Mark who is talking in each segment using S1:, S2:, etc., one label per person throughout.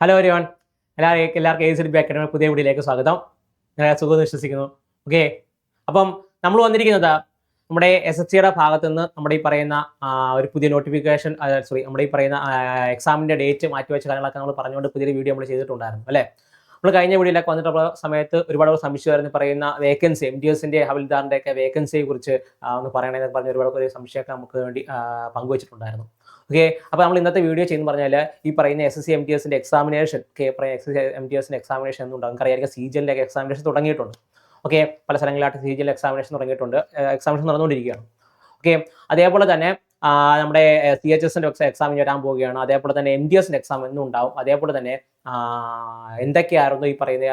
S1: Hello everyone, എല്ലാവർക്കും ACDB academy പുതിയ വീഡിയോയിലേക്ക് സ്വാഗതം. ഞാൻ സുഖമെന്ന് വിശ്വസിക്കുന്നു. ഓക്കെ, അപ്പം നമ്മൾ വന്നിരിക്കുന്നത് നമ്മുടെ SSCയുടെ ഭാഗത്തു നിന്ന് നമ്മുടെ ഈ പറയുന്ന ഒരു പുതിയ നോട്ടിഫിക്കേഷൻ, നമ്മുടെ ഈ പറയുന്ന എക്സാമിൻ്റെ ഡേറ്റ് മാറ്റിവെച്ച കാര്യങ്ങളൊക്കെ നമ്മൾ പറഞ്ഞുകൊണ്ട് പുതിയൊരു വീഡിയോ നമ്മൾ ചെയ്തിട്ടുണ്ടായിരുന്നു അല്ലേ. നമ്മൾ കഴിഞ്ഞ വീഡിയോയിലൊക്കെ വന്നിട്ടുള്ള സമയത്ത് ഒരുപാട് സംശയമായിരുന്നു പറയുന്ന വേക്കൻസി, MDSൻ്റെ ഹവിൽദാറിൻ്റെ ഒക്കെ വേക്കൻസിയെ കുറിച്ച് ഒന്ന് പറയണമെന്ന് പറഞ്ഞ ഒരുപാട് സംശയമൊക്കെ നമുക്ക് വേണ്ടി പങ്കുവച്ചിട്ടുണ്ടായിരുന്നു. ഓക്കെ, അപ്പോൾ നമ്മൾ ഇന്നത്തെ വീഡിയോ ചെയ്യുന്ന പറഞ്ഞാൽ ഈ പറയുന്ന SSC MTSൻ്റെ എക്സാമിനേഷൻ, SSC MTSൻ്റെ എക്സാമിനേഷൻ എന്നുണ്ടാകും. നമുക്കറിയാം CGLൻ്റെ ഒക്കെ എക്സാമിനേഷൻ തുടങ്ങിയിട്ടുണ്ട്. ഓക്കെ, പല സ്ഥലങ്ങളിലായിട്ട് CGL എക്സാമിനേഷൻ തുടങ്ങിയിട്ടുണ്ട്, എക്സാമിനേഷൻ നടന്നുകൊണ്ടിരിക്കുകയാണ്. ഓക്കെ, അതേപോലെ തന്നെ നമ്മുടെ CHSൻ്റെ എക്സാമിന് വരാൻ പോവുകയാണ്. അതേപോലെ തന്നെ MTSൻ്റെ എക്സാം എന്നും ഉണ്ടാവും. അതേപോലെ തന്നെ എന്തൊക്കെയായിരുന്നു ഈ പറയുന്ന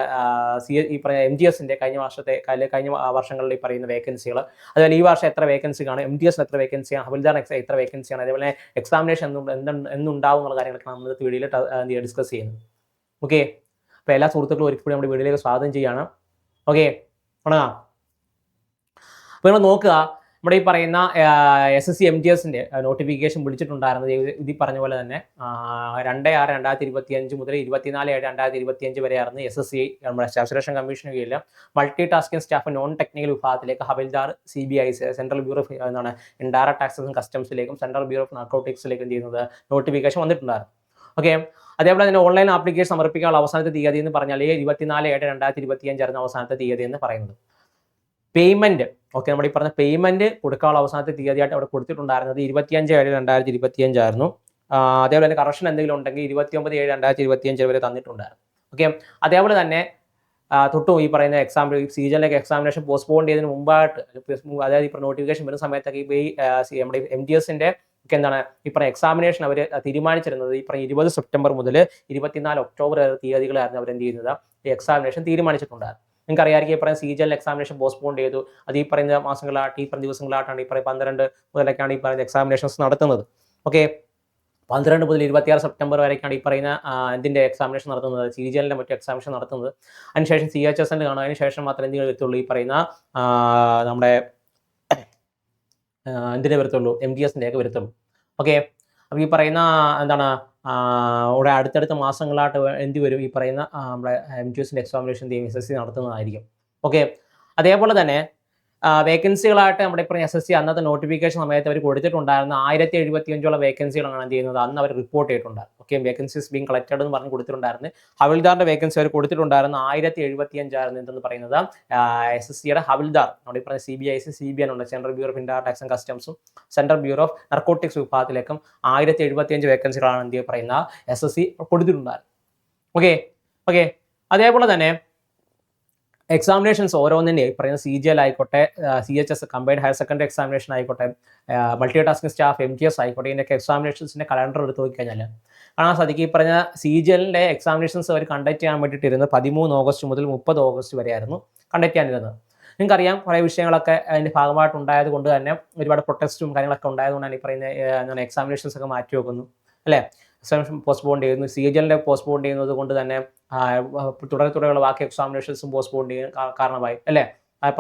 S1: MTSൻ്റെ കഴിഞ്ഞ വർഷങ്ങളിൽ ഈ പറയുന്ന വേക്കൻസികൾ, അതുപോലെ ഈ വർഷം എത്ര വേക്കൻസിയാണ്, MTSന് എത്ര വേക്കൻസിയാണ്, ഹവിൽദാർ എത്ര വേക്കൻസിയാണ്, അതേപോലെ എക്സാമിനേഷൻ എന്നുണ്ടാവും എന്നുള്ള കാര്യങ്ങളൊക്കെ നമ്മൾ ഇന്നത്തെ വീഡിയോയിൽ ഡിസ്കസ് ചെയ്യുന്നത്. ഓക്കെ, അപ്പോൾ എല്ലാ സുഹൃത്തുക്കളും ഒരിക്കലും നമ്മുടെ വീഡിയോയിലേക്ക് സ്വാഗതം ചെയ്യുകയാണ്. ഓക്കെ, തുടങ്ങാം. അപ്പോൾ നിങ്ങൾ നോക്കുക, നമ്മുടെ ഈ പറയുന്ന SSC MTSൻ്റെ നോട്ടിഫിക്കേഷൻ വിളിച്ചിട്ടുണ്ടായിരുന്നത് ഇത് പറഞ്ഞ പോലെ തന്നെ 2/6/2025 മുതൽ 24/7/2025 വരെയായിരുന്നു SSC നമ്മുടെ സ്റ്റാഫ് സെലക്ഷൻ കമ്മീഷന് കീഴിൽ multi tasking staff non technical വിഭാഗത്തിലേക്ക് havildar, CBI central bureau of indirect taxes and കസ്റ്റംസിലേക്കും സെൻട്രൽ ബ്യൂറോ ഓഫ് നാർക്കോട്ടിക്സിലേക്കും ചെയ്യുന്നത് നോട്ടിഫിക്കേഷൻ വന്നിട്ടുണ്ടായിരുന്നു. ഓക്കെ, അതേപോലെ തന്നെ ഓൺലൈൻ ആപ്ലിക്കേഷൻ സമർപ്പിക്കാനുള്ള അവസാനത്തെ തീയതി എന്ന് പറഞ്ഞാൽ 24/7/2025 ആയിരുന്നു അവസാനത്തെ തീയതി എന്ന് പറയുന്നത്. പേയ്മെന്റ്, ഓക്കെ, നമ്മുടെ ഈ പറഞ്ഞ പേയ്മെന്റ് കൊടുക്കാനുള്ള അവസാനത്തെ തീയതിയായിട്ട് അവിടെ കൊടുത്തിട്ടുണ്ടായിരുന്നത് 25/7/2025 ആയിരുന്നു. അതേപോലെ തന്നെ കറക്ഷൻ എന്തെങ്കിലും ഉണ്ടെങ്കിൽ 29/7/2025 വരെ തന്നിട്ടുണ്ടായിരുന്നു. ഓക്കെ, അതേപോലെ തന്നെ തൊട്ടും ഈ പറയുന്ന CGLൻ്റെ എക്സാമിനേഷൻ പോസ്റ്റ്പോൺ ചെയ്തതിന് മുമ്പായിട്ട്, അതായത് ഇപ്പോൾ നോട്ടിഫിക്കേഷൻ വരുന്ന സമയത്തൊക്കെ ഈ നമ്മുടെ MTSൻ്റെ ഒക്കെ എന്താണ് ഈ പറയുന്ന എക്സാമിനേഷൻ അവർ തീരുമാനിച്ചിരുന്നത് ഈ പറയുന്ന 20 സെപ്റ്റംബർ മുതൽ 24 ഒക്ടോബർ വരെ തീയതികളായിരുന്നു അവർ എന്ത് ചെയ്യുന്നത്, ഈ എക്സാമിനേഷൻ തീരുമാനിച്ചിട്ടുണ്ടായിരുന്നു. നിങ്ങൾക്ക് അറിയാമായിരിക്കും ഈ പറയുന്ന CGL എക്സാമിനേഷൻ പോസ്റ്റ്പോൺ ചെയ്തു. അത് ഈ പറയുന്ന മാസങ്ങളായിട്ട്, ഈ പറയുന്ന ദിവസങ്ങളായിട്ടാണ് ഈ പറയുന്ന 12 മുതലൊക്കെയാണ് ഈ പറയുന്ന എക്സാമിനേഷൻസ് നടത്തുന്നത്. ഓക്കെ, 12 മുതൽ 26 സെപ്റ്റംബർ വരെയൊക്കെയാണ് ഈ പറയുന്ന ഇതിൻ്റെ എക്സാമിനേഷൻ നടത്തുന്നത്, CGLൻ്റെ മറ്റു എക്സാമിനേഷൻ നടത്തുന്നത്. അതിനുശേഷം CHSൻ്റെ കാണും. അതിനുശേഷം മാത്രമേ എന്തെങ്കിലും വരത്തുള്ളൂ, ഈ പറയുന്ന നമ്മുടെ എന്തിനെ വരത്തുള്ളൂ, MTSൻ്റെ ഒക്കെ വരത്തുള്ളൂ. ഓക്കെ, അപ്പോൾ ഈ പറയുന്ന എന്താണ് ഇവിടെ അടുത്തടുത്ത മാസങ്ങളായിട്ട് എന്ത് വരും, ഈ പറയുന്ന നമ്മുടെ MTSൻ്റെ എക്സാമിനേഷൻ SSC നടത്തുന്നതായിരിക്കും. ഓക്കെ, അതേപോലെ തന്നെ വേക്കൻസികളായിട്ട് നമ്മുടെ ഇപ്പോൾ SSC അന്നത്തെ നോട്ടിഫിക്കേഷൻ സമയത്ത് അവർ കൊടുത്തിട്ടുണ്ടായിരുന്ന 1075 വേക്കൻസികളാണ് എന്ത് ചെയ്യുന്നത്, അന്ന് അവർ റിപ്പോർട്ട് ചെയ്തിട്ടുണ്ടായിരുന്നു. ഓക്കെ, വേക്കൻസീസ് ബീങ് കളക്റ്റഡ് എന്ന് പറഞ്ഞ് കൊടുത്തിട്ടുണ്ടായിരുന്നു. ഹവിൽദാറിൻ്റെ വേക്കൻസി അവർ കൊടുത്തിട്ടുണ്ടായിരുന്ന 1075 ആയിരുന്നു എന്തെന്ന് പറയുന്നത്. SSCയുടെ ഹവിൽദാർ, നമ്മുടെ ഈ പറഞ്ഞ CBI ഉണ്ട്, central bureau of indirect tax and കസ്റ്റംസും സെൻട്രൽ ബ്യൂറോ ഓഫ് നാർക്കോട്ടിക്സ് വിഭാഗത്തിലേക്കും 1075 വേക്കൻസികളാണ് എന്ത് പറയുന്ന SSC കൊടുത്തിട്ടുണ്ടായിരുന്നത്. ഓക്കെ, അതേപോലെ തന്നെ എക്സാമിനേഷൻസ് ഓരോന്നിൻ്റെ പറയുന്ന CGL ആയിക്കോട്ടെ, CHS combined higher secondary examination ആയിക്കോട്ടെ, മൾട്ടി ടാസ്കിംഗ് സ്റ്റാഫ് MTS ആയിക്കോട്ടെ, ഇതിൻ്റെയൊക്കെ എക്സാമിനേഷൻസിൻ്റെ കലണ്ടർ എടുത്ത് നോക്കിക്കഴിഞ്ഞാൽ കാണാൻ സാധിക്കും. ഈ പറഞ്ഞ CGLൻ്റെ എക്സാമിനേഷൻസ് അവർ കണ്ടക്ട് ചെയ്യാൻ വേണ്ടിയിട്ടിരുന്നത് 13 ഓഗസ്റ്റ് മുതൽ 30 ഓഗസ്റ്റ് വരെയായിരുന്നു കണ്ടക്ട് ചെയ്യാനിരുന്നത്. നിങ്ങൾക്കറിയാം, കുറേ വിഷയങ്ങളൊക്കെ അതിൻ്റെ ഭാഗമായിട്ടുണ്ടായത് കൊണ്ട് തന്നെ ഒരുപാട് പ്രൊട്ടസ്റ്റും കാര്യങ്ങളൊക്കെ ഉണ്ടായതുകൊണ്ടാണ് ഈ പറയുന്ന എക്സാമിനേഷൻസ് ഒക്കെ മാറ്റി വെക്കുന്നു അല്ലേ, എക്സാമിനേഷൻ പോസ്റ്റ്പോൺ ചെയ്യുന്നു. CGLൻ്റെ പോസ്റ്റ്പോൺ ചെയ്യുന്നത് കൊണ്ട് തന്നെ തുടരെയുള്ള ബാക്കി എക്സാമിനേഷൻസും പോസ്റ്റ്പോൺ ചെയ്യാൻ കാരണമായി അല്ലേ.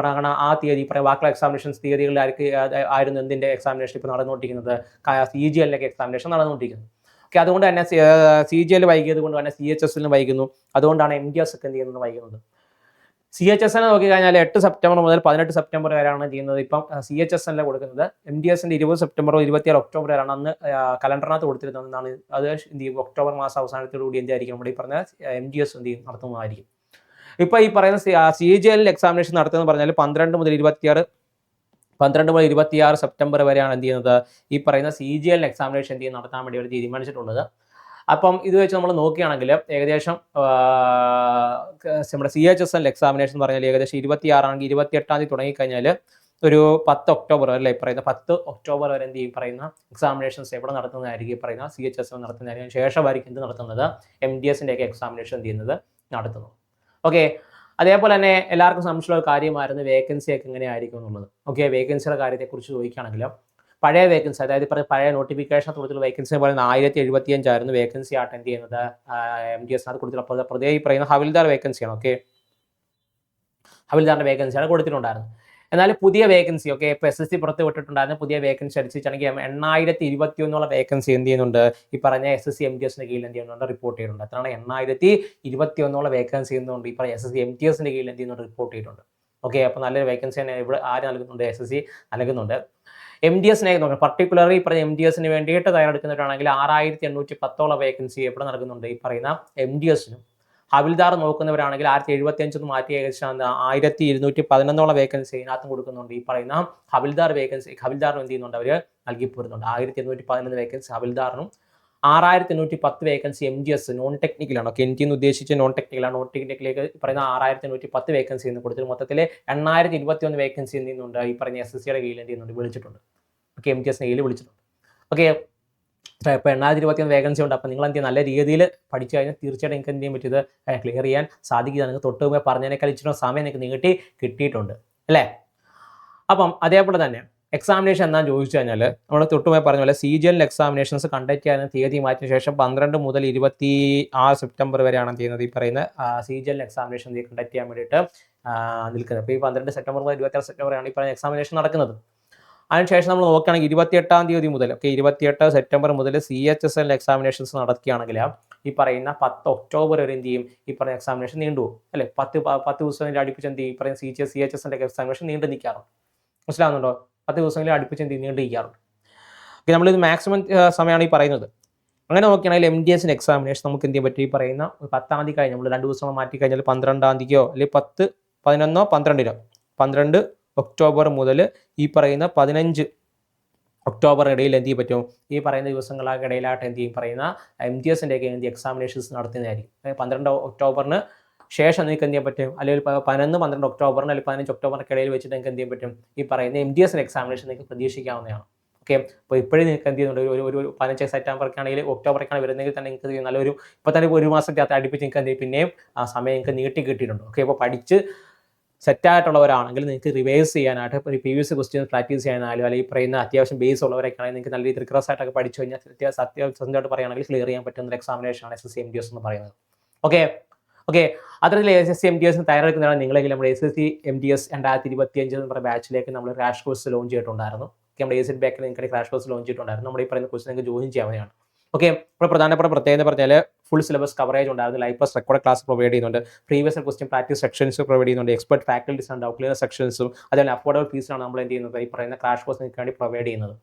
S1: കാരണം ആ തീയതി ബാക്കിയുള്ള എക്സാമിനേഷൻസ് തീയതികളിലായിരുന്നു എന്തിൻ്റെ എക്സാമിനേഷൻ ഇപ്പോൾ നടന്നുകൊണ്ടിരിക്കുന്നത്, CGLൻ്റെ എക്സാമിനേഷൻ നടന്നുകൊണ്ടിരിക്കുന്നത്. ഓക്കെ, അതുകൊണ്ട് തന്നെ CGL വൈകിയത് കൊണ്ട് തന്നെ CHSന് വൈകുന്നു. അതുകൊണ്ടാണ് MTS ഒക്കെ എന്ത് ചെയ്യുന്നത്, വൈകുന്നത്. CHSനെ നോക്കിക്കഴിഞ്ഞാൽ 8 സെപ്റ്റംബർ മുതൽ 18 സെപ്റ്റംബർ വരെയാണ് ചെയ്യുന്നത് ഇപ്പം CHSനെ കൊടുക്കുന്നത്. MTSൻ്റെ 20 സെപ്റ്റംബർ 26 ഒക്ടോബർ വരെയാണ് അന്ന് കലണ്ടറിനകത്ത് കൊടുത്തിരുന്നതെന്നാണ്. അത് എന്ത് ചെയ്യും, ഒക്ടോബർ മാസം അവസാനത്തോടുകൂടി എന്തായിരിക്കും നമ്മുടെ ഈ പറഞ്ഞ MTS എന്ത് ചെയ്യും, നടത്തുന്നതായിരിക്കും. ഇപ്പോൾ ഈ പറയുന്ന CGL എക്സാമിനേഷൻ നടത്തുന്നത് പറഞ്ഞാൽ 12 മുതൽ 26 സെപ്റ്റംബർ വരെയാണ് എന്ത് ചെയ്യുന്നത്, ഈ പറയുന്ന CGL എക്സാമിനേഷൻ എന്ത് ചെയ്യും, നടത്താൻ വേണ്ടി അവർ തീരുമാനിച്ചിട്ടുള്ളത്. അപ്പം ഇത് വെച്ച് നമ്മൾ നോക്കുകയാണെങ്കിൽ ഏകദേശം നമ്മുടെ CHSL എക്സാമിനേഷൻ എന്ന് പറഞ്ഞാൽ ഏകദേശം 26 ആണെങ്കിൽ 28 തീയതി തുടങ്ങിക്കഴിഞ്ഞാൽ ഒരു 10 ഒക്ടോബർ അല്ലേ, പറയുന്ന 10 ഒക്ടോബർ വരെ എന്ത് ചെയ്യും, പറയുന്ന എക്സാമിനേഷൻസ് എവിടെ നടത്തുന്നതായിരിക്കും, ഈ പറയുന്ന CHSL നടത്തുന്നതായിരിക്കും. ശേഷമായിരിക്കും എന്ത് നടത്തുന്നത്, MTSൻ്റെ ഒക്കെ എക്സാമിനേഷൻ എന്ത് ചെയ്യുന്നത്, നടത്തുന്നത്. ഓക്കെ, അതേപോലെ തന്നെ എല്ലാവർക്കും സംശയമുള്ള കാര്യമായിരുന്നു വേക്കൻസി ഒക്കെ എങ്ങനെയായിരിക്കും എന്നുള്ളത്. ഓക്കെ, വേക്കൻസിയുടെ കാര്യത്തെക്കുറിച്ച് ചോദിക്കുകയാണെങ്കിൽ പഴയ വേക്കൻസി, അതായത് പഴയ നോട്ടിഫിക്കേഷൻ കൊടുത്തുള്ള വേക്കൻസി പറയുന്നത് 1075 ആയിരുന്നു വേക്കൻസി ആയിട്ട് എന്ത് ചെയ്യുന്നത് MTSനകത്ത് കൊടുത്തിട്ടുള്ള. പ്രത്യേകം ഈ പറയുന്ന ഹവിൽദാർ വേക്കൻസിയാണ്. ഓക്കെ, ഹവിൽദാറിൻ്റെ വേക്കൻസിയാണ് കൊടുത്തിട്ടുണ്ടായിരുന്നത്. എന്നാൽ പുതിയ വേക്കൻസി ഓക്കെ ഇപ്പോൾ SSC പുറത്ത് വിട്ടിട്ടുണ്ടായിരുന്ന പുതിയ വേക്കൻസി അനുസരിച്ചാണെങ്കിൽ 8021 വേക്കൻസി എന്ത് ചെയ്യുന്നുണ്ട് ഈ പറഞ്ഞ SSC MTSന്റെ കീഴിൽ എന്ത് ചെയ്യുന്നുണ്ട് റിപ്പോർട്ട് ചെയ്യുന്നുണ്ട്. അതാണ് 8021 വേക്കൻസി എന്നുകൊണ്ട് ഈ പറഞ്ഞ SSC MTSന്റെ കീഴിൽ എന്ത് ചെയ്യുന്നുണ്ട് റിപ്പോർട്ട് ചെയ്തിട്ടുണ്ട്. ഓക്കെ, അപ്പോൾ നല്ലൊരു വേക്കൻസി തന്നെ ഇവിടെ ആര് നൽകുന്നുണ്ട് SSC നൽകുന്നുണ്ട്. MTSനെ നോക്കാം, പർട്ടിക്കുലർലി ഈ പറഞ്ഞ MTSന് വേണ്ടിയിട്ട് തയ്യാറെടുക്കുന്നവരാണെങ്കിൽ 6810 വേക്കൻസി എവിടെ നൽകുന്നുണ്ട് ഈ പറയുന്ന MTSനും. ഹവിൽദാർ നോക്കുന്നവരാണെങ്കിൽ 1075 മാറ്റി ഏകദേശം 1211 വേക്കൻസി ഇതിനകത്തും കൊടുക്കുന്നുണ്ട്. ഈ പറയുന്ന ഹവിൽദാർ വേക്കൻസി ഹവിൽദാറിനും എന്ത് ചെയ്യുന്നുണ്ട് അവർ നൽകി പോരുന്നുണ്ട്. 1211 വേക്കൻസി ഹവിൽദാറിനും 6810 വേക്കൻസി MTS നോൺ ടെക്നിക്കലാണ്. ഓക്കെ, എനിക്ക് ഉദ്ദേശിച്ച് നോൺ ടെക്നിക്കലാണ്. നോൺ ടെക്നിക്കലിലേക്ക് പറയുന്ന 6810 വേക്കൻസി എന്ന് കൊടുത്തിട്ട് മൊത്തത്തിൽ 8021 വേക്കൻസി എന്ത് ചെയ്യുന്നുണ്ട് ഈ പറഞ്ഞ SSCയുടെ കീഴിൽ എന്ത് ചെയ്യുന്നുണ്ട് വിളിച്ചിട്ടുണ്ട്. ഓക്കെ, MTSന്റെ കീഴിൽ വിളിച്ചിട്ടുണ്ട്. ഓക്കെ, ഇപ്പോൾ 8021 വേക്കൻസി ഉണ്ട്. അപ്പോൾ നിങ്ങൾ എന്ത് നല്ല രീതിയിൽ പഠിച്ചു കഴിഞ്ഞാൽ തീർച്ചയായിട്ടും നിങ്ങൾക്ക് എന്ത് ചെയ്യാൻ പറ്റും, ഇത് ക്ലിയർ ചെയ്യാൻ സാധിക്കുക. നിങ്ങൾക്ക് തൊട്ട് മുമ്പേ പറഞ്ഞതിനേക്കാൾ ഇച്ചിരി സമയം നിങ്ങൾക്ക് നീട്ടി കിട്ടിയിട്ടുണ്ട് അല്ലേ. അപ്പം അതേപോലെ തന്നെ എക്സാമിനേഷൻ എന്താണെന്ന് ചോദിച്ചു കഴിഞ്ഞാൽ നമ്മൾ തൊട്ടുമുമ്പേ പറഞ്ഞ പോലെ CGL എക്സാമിനേഷൻസ് കണ്ടക്ട് ചെയ്യാൻ തീയതി മാറ്റിയ ശേഷം 12 മുതൽ 26 സെപ്റ്റംബർ വരെയാണ് ചെയ്യുന്നത് ഈ പറയുന്ന CGL എക്സാമിനേഷൻ കണ്ടക്ട് ചെയ്യാൻ വേണ്ടിയിട്ട് നിൽക്കുന്നത്. അപ്പോൾ ഈ 12 സെപ്റ്റംബർ മുതൽ 26 സെപ്റ്റംബർ ആണ് ഈ പറയുന്ന എക്സാമിനേഷൻ നടക്കുന്നത്. അതിനുശേഷം നമ്മൾ നോക്കുകയാണെങ്കിൽ 28 തീയതി മുതൽ 28 സെപ്റ്റംബർ മുതൽ CHSL എക്സാമിനേഷൻസ് നടക്കുകയാണെങ്കിൽ ഈ പറയുന്ന 10 ഒക്ടോബർ വരെ എന്ത് ചെയ്യും ഈ പറയുന്ന എക്സാമിനേഷൻ നീണ്ടുപോകും അല്ലേ. 10 ദിവസങ്ങളിൽ അടുപ്പിച്ച് എന്ത് ചെയ്യും ഈ പറയുന്ന CHSL എക്സാമിനേഷൻ നീണ്ടു നിൽക്കാറുണ്ട്. മനസ്സിലാവുന്നുണ്ടോ? 10 ദിവസങ്ങളിൽ അടുപ്പിച്ച് എന്ത് നീണ്ടു നിൽക്കാറുണ്ട്. ഓക്കെ, നമ്മളിത് മാക്സിമം സമയമാണ് ഈ പറയുന്നത്. അങ്ങനെ നോക്കുകയാണെങ്കിൽ MTSന്റെ എക്സാമിനേഷൻ നമുക്ക് എന്ത് ചെയ്യാൻ പറ്റും ഈ പറയുന്ന 10 തീയതി കഴിഞ്ഞ് നമ്മൾ 2 ദിവസം മാറ്റി കഴിഞ്ഞാൽ 12 തീയതിയോ അല്ലെങ്കിൽ 10, 11, 12 12 ഒക്ടോബർ മുതൽ ഈ പറയുന്ന 15 ഒക്ടോബർ ഇടയിൽ എന്ത് ചെയ്യാൻ പറ്റും ഈ പറയുന്ന ദിവസങ്ങൾക്കിടയിലായിട്ട് എന്ത് ചെയ്യും പറയുന്ന MTSന്റെ ഒക്കെ എന്ത് എക്സാമിനേഷൻസ് നടത്തുന്നതായിരിക്കും. 12 ഒക്ടോബറിന് ശേഷം നിങ്ങൾക്ക് എന്ത് ചെയ്യാൻ പറ്റും, അല്ലെങ്കിൽ 11, 12 ഒക്ടോബറിന് അല്ലെങ്കിൽ 15 ഒക്ടോബറിനൊക്കെ ഇടയിൽ വെച്ചിട്ട് നിങ്ങൾക്ക് എന്ത് ചെയ്യാൻ പറ്റും ഈ പറയുന്ന MTSന്റെ എക്സാമിനേഷൻ നിങ്ങൾക്ക് പ്രതീക്ഷിക്കാവുന്നതാണ്. ഓക്കെ, അപ്പോൾ ഇപ്പോഴും നിങ്ങൾക്ക് എന്ത് ചെയ്യുന്നുണ്ട് ഒരു 15 സെപ്റ്റംബർക്ക് ആണെങ്കിൽ ഒക്ടോബറിലേക്കാണ് വരുന്നതെങ്കിൽ തന്നെ നിങ്ങൾക്ക് നല്ലൊരു ഇപ്പോൾ തന്നെ ഒരു മാസത്തെ അടുപ്പിച്ച് നിങ്ങൾക്ക് എന്ത് ചെയ്യും പിന്നെയും ആ സമയം നിങ്ങൾക്ക് നീട്ടി കിട്ടിയിട്ടുണ്ട്. ഓക്കെ, അപ്പോൾ പഠിച്ച് സെറ്റായിട്ടുള്ളവരാണെങ്കിൽ നിങ്ങൾക്ക് റിവൈസ് ചെയ്യാനായിട്ട് ഇപ്പോൾ പ്രീവിയസ് ക്വസ്റ്റ്യൻ പ്രാക്ടീസ് ചെയ്യാനായാലും അല്ലെങ്കിൽ പറയുന്ന അത്യാവശ്യം ബേസ് ഉള്ളവരൊക്കെ ആണെങ്കിൽ നിങ്ങൾക്ക് നല്ല രീതിയിൽ റിക്രസ് ആയിട്ടൊക്കെ പഠിച്ചു കഴിഞ്ഞാൽ സത്യസന്ധമായിട്ട് പറയുകയാണെങ്കിൽ ക്ലിയർ ചെയ്യാൻ പറ്റുന്ന ഒരു എക്സാമിനേഷനാണ് SSC MTS എന്ന് പറയുന്നത്. ഓക്കെ, അത്തരത്തിൽ SSC MTS തയ്യാറെടുക്കുന്നതാണ് നിങ്ങളെങ്കിലും നമ്മുടെ SSC MTS 2025 എന്ന് പറയുന്ന ബാച്ചിലേക്ക് നമ്മൾ ക്രാഷ് കോഴ്സ് ലോഞ്ച് ചെയ്തിട്ടുണ്ടായിരുന്നു. നമ്മുടെ ACT ബാക്കിൽ നിങ്ങൾക്ക് ക്രാഷ് കോഴ്സ് ലോഞ്ച് ചെയ്തിട്ടുണ്ടായിരുന്നു. നമ്മുടെ ഈ പറയുന്ന കോഴ്സ് നിങ്ങൾക്ക് ജോയിൻ ചെയ്യാവുന്നതാണ്. ഓക്കെ, ഇപ്പോൾ പ്രധാനപ്പെട്ട പ്രത്യേകത പറഞ്ഞാൽ ഫുൾ സിലബസ് കവറേജ് ഉണ്ടായിരുന്നു. Live plus record class provide ചെയ്യുന്നുണ്ട്. Previous question practice sections provide ചെയ്യുന്നുണ്ട്. എക്സ്പെർട്ട് ഫാക്കൽറ്റീസ് ആൻഡ് ഔട്ട്ലൈനർ സെക്ഷൻസും അതുപോലെ അഫോർഡബിൾ ഫീസിലാണ് നമ്മൾ എന്ത് ചെയ്യുന്നത് ഈ പറയുന്ന ക്രാഷ് കോഴ്സ് നിങ്ങൾക്ക് വേണ്ടി പ്രൊവൈഡ് ചെയ്യുന്നത്.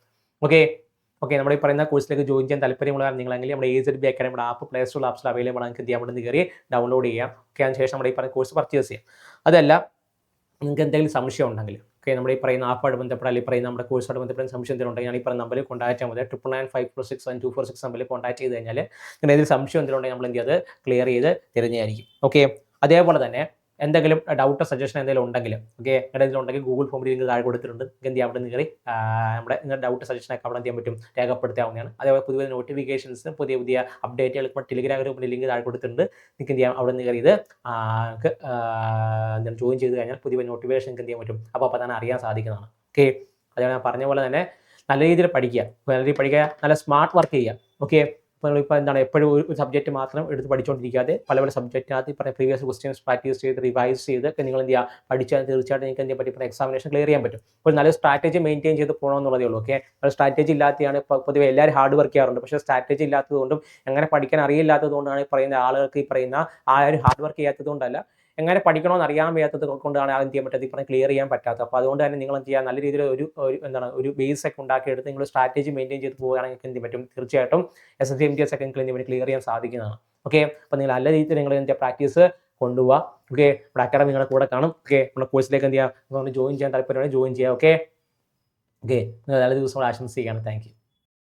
S1: ഓക്കെ, നമ്മൾ ഈ പറയുന്ന കോഴ്സിലേക്ക് ജോയിൻ ചെയ്യാൻ താല്പര്യമുള്ള നിങ്ങളെങ്കിൽ നമ്മുടെ AZB അക്കാഡമിയുടെ ആപ്പ് പ്ലേ സ്റ്റോറിൽ ആപ്സിൽ അവൈലബിൾ ആണ്. നിങ്ങൾക്ക് എന്ത് ചെയ്യാൻ അവിടെ നിന്ന് കയറി ഡൗൺലോഡ് ചെയ്യാം. ഓക്കെ, അതിനുശേഷം നമ്മുടെ ഈ പറയുന്ന കോഴ്സ് പർച്ചേസ് ചെയ്യാം. അതല്ല നിങ്ങൾക്ക് എന്തെങ്കിലും സംശയം ഉണ്ടെങ്കിൽ ഓക്കെ നമ്മുടെ ഈ പറയുന്ന ആപ്പായിട്ട് ബന്ധപ്പെട്ട അല്ലെങ്കിൽ പറയുന്ന നമ്മുടെ കോഴ്സായിട്ട് ബന്ധപ്പെട്ട സംശയം എന്തെങ്കിലും ഉണ്ടെങ്കിൽ ഞാൻ ഈ പറയുന്ന നമ്പറിൽ കോൺടാക്ട് ചെയ്യാൻ മതി. 9995461246 നമ്പറിൽ കോൺടാക്ട് ചെയ്ത് കഴിഞ്ഞാൽ നിങ്ങൾ ഏതെങ്കിലും സംശയം എന്തെങ്കിലും ഉണ്ടെങ്കിൽ നമ്മൾ എന്ത് ചെയ്ത് ക്ലിയർ ചെയ്ത് തരുന്നതായിരിക്കും. ഓക്കെ, അതേപോലെ തന്നെ എന്തെങ്കിലും ഡൗട്ട് സജഷൻ എന്തെങ്കിലും ഉണ്ടെങ്കിൽ ഓക്കെ എന്തെങ്കിലും ഉണ്ടെങ്കിൽ ഗൂഗിൾ ഫോമിൽ നിങ്ങൾക്ക് താഴെ കൊടുത്തിട്ടുണ്ട്. നിങ്ങൾക്ക് എന്ത് ചെയ്യാം അവിടെ നിന്ന് കയറി നമ്മുടെ നിങ്ങളുടെ ഡൗട്ട് സജഷനൊക്കെ അവിടെ എന്ത് ചെയ്യാൻ പറ്റും രേഖപ്പെടുത്താവുന്നതാണ്. അതേപോലെ പുതിയ നോട്ടിഫിക്കേഷൻസും പുതിയ അപ്ഡേറ്റുകൾക്ക് ടെലിഗ്രാം ഗ്രൂപ്പിൽ ലിങ്ക് താഴെ കൊടുത്തിട്ടുണ്ട്. നിങ്ങൾക്ക് എന്ത് ചെയ്യാം അവിടെ നിന്ന് കയറി ഇത് എന്താണ് ജോയിൻ ചെയ്ത് കഴിഞ്ഞാൽ പുതിയ നോട്ടിഫിക്കേഷൻ നിങ്ങൾക്ക് എന്ത് ചെയ്യാൻ പറ്റും അപ്പോൾ തന്നെ അറിയാൻ സാധിക്കുന്നതാണ്. ഓക്കെ, അതേപോലെ ഞാൻ പറഞ്ഞ പോലെ തന്നെ നല്ല രീതിയിൽ പഠിക്കുക, നല്ല സ്മാർട്ട് വർക്ക് ചെയ്യുക. ഓക്കെ, ഇപ്പോൾ എന്താണ് എപ്പോഴും ഒരു സബ്ജക്റ്റ് മാത്രം എടുത്ത് പഠിച്ചുകൊണ്ടിരിക്കാതെ പല സബ്ജക്റ്റിനകത്ത് പറഞ്ഞ പ്രീവിയസ് ക്വസ്റ്റ്യൻസ് പ്രാക്ടീസ് ചെയ്ത് റിവൈസ് ചെയ്ത് നിങ്ങൾ എന്ത് ചെയ്യുക പഠിച്ചാൽ തീർച്ചയായിട്ടും നിങ്ങൾക്ക് എന്ത് ചെയ്യാൻ പറ്റും എക്സാമിനേഷൻ ക്ലിയർ ചെയ്യാൻ പറ്റും. അപ്പോൾ നല്ല സ്ട്രാറ്റജി മെയിൻറ്റെയിൻ ചെയ്ത് പോകണമെന്നുള്ളതേ ഉള്ളൂ. ഓക്കെ, സ്ട്രാറ്റജി ഇല്ലാത്തതാണ് ഇപ്പോൾ പൊതുവെ എല്ലാവരും ഹാർഡ് വർക്ക് ചെയ്യാറുണ്ട്. പക്ഷേ സ്ട്രാറ്റജി ഇല്ലാത്തതുകൊണ്ടും എങ്ങനെ പഠിക്കാൻ അറിയില്ലാത്തതുകൊണ്ടാണ് ഈ പറയുന്ന ആളുകൾക്ക് ഈ പറയുന്ന ആ ഒരു ഹാർഡ് വർക്ക് ചെയ്യാത്തതുകൊണ്ടല്ല എങ്ങനെ പഠിക്കണമെന്ന് അറിയാൻ വയ്യാത്തത് കൊണ്ടാണ് എന്ത് ചെയ്യാൻ പറ്റാത്തത് ഇപ്പം ക്ലിയർ ചെയ്യാൻ പറ്റാത്തത്. അപ്പോൾ അതുകൊണ്ട് തന്നെ നിങ്ങൾ എന്ത് ചെയ്യുക നല്ല രീതിയിൽ ഒരു ബേസ് ഒക്കെ ഉണ്ടാക്കിയെടുത്ത് നിങ്ങൾ സ്ട്രാറ്റജി മെയിൻറ്റെയിൻ ചെയ്ത് പോകുകയാണെങ്കിൽ എന്ത് പറ്റും തീർച്ചയായിട്ടും SSC MTS ഒക്കെ നിങ്ങൾക്ക് ക്ലിയർ ചെയ്യാൻ സാധിക്കുന്നതാണ്. ഓക്കെ, അപ്പോൾ നിങ്ങൾ നല്ല രീതിയിൽ നിങ്ങൾ എന്ത് പ്രാക്ടീസ് കൊണ്ടുപോകുക. ഓക്കെ, നമ്മുടെ അക്കാഡമി നിങ്ങളുടെ കൂടെ കാണും. ഓക്കെ, നമ്മുടെ കോഴ്സിലേക്ക് എന്ത് ചെയ്യുക ജോയിൻ ചെയ്യാൻ താല്പര്യമാണ് ജോയിൻ ചെയ്യുക. ഓക്കെ, നിങ്ങൾ നല്ല ദിവസം ആശംസിക്കുകയാണ്. Thank you.